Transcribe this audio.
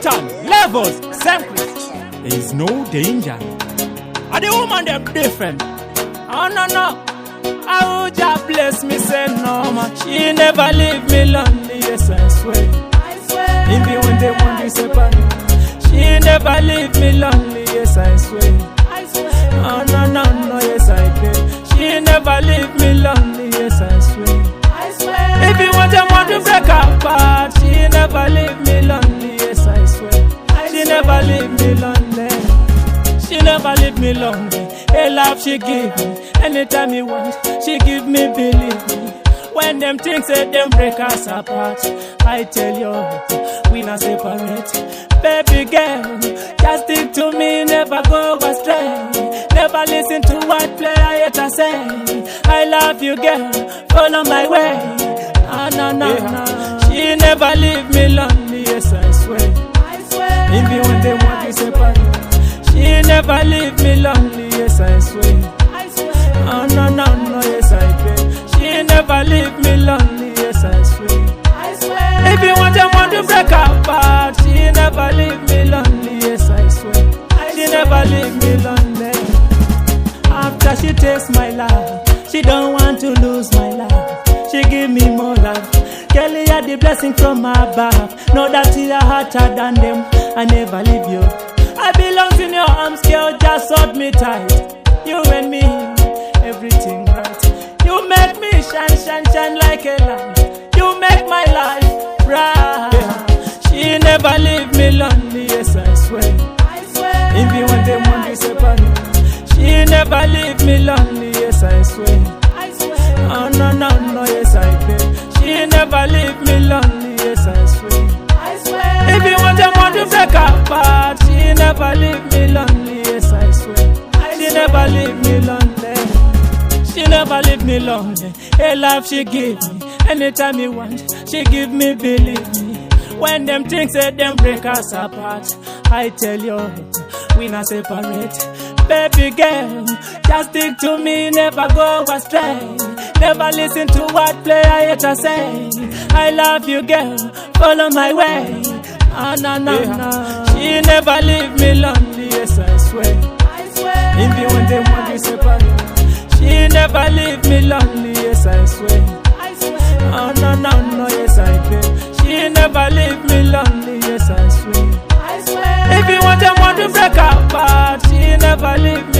pattern, levels, simply. There is no danger. And the woman them different. Oh no no. I would just bless me, say no man. She never leave me lonely, yes I swear. Even when they want to separate, she never leave me lonely, yes I swear. Oh no no no, yes I pray. She never leave me lonely, yes I swear. If you want to break apart, she never leave me lonely, yes I swear. She never leave me lonely. She never leave me lonely. Her love she give me anytime you want. She give me, believe me. When them things say them break us apart, I tell you we not separate. Baby girl, just stick to me, never go astray. Never listen to what player yet I say. I love you girl, follow my way. No no no. She never leave me lonely, yes I swear. Even when they want to separate, she never leave me lonely, yes I swear. Oh no no no, yes I pray. She never leave me lonely, yes I swear. If you want to break apart, she never leave me lonely, yes I swear. She never leave me lonely. After she takes my love, she don't want to lose my love. She give me more love. Kelly had the blessing from my back. Know that you are hotter than them. I never leave you. I belong in your arms, girl, just hold me tight. You and me, everything right. You make me shine, shine, shine like a light. You make my life bright. She never leave me lonely, yes I swear. Even when they want to separate, she never leave me lonely, yes I swear. Oh no no no, yes I pray. She never leave me lonely, yes I swear. If you want to break apart, she never leave me lonely, yes I swear. She never leave me lonely. She never leave me lonely. Her love she give me anytime you want. She give me, believe me. When them things say them break us apart, I tell you we not separate. Baby girl, just stick to me, never go astray. Never listen to what player yet I say. I love you girl, follow my way. No no no. She never leave me lonely, yes I swear. Even when they want to separate, she never leave me lonely, yes I swear. Oh no no no, yes I pray. She never leave me lonely, yes I swear. If you want to break apart, she never leave me.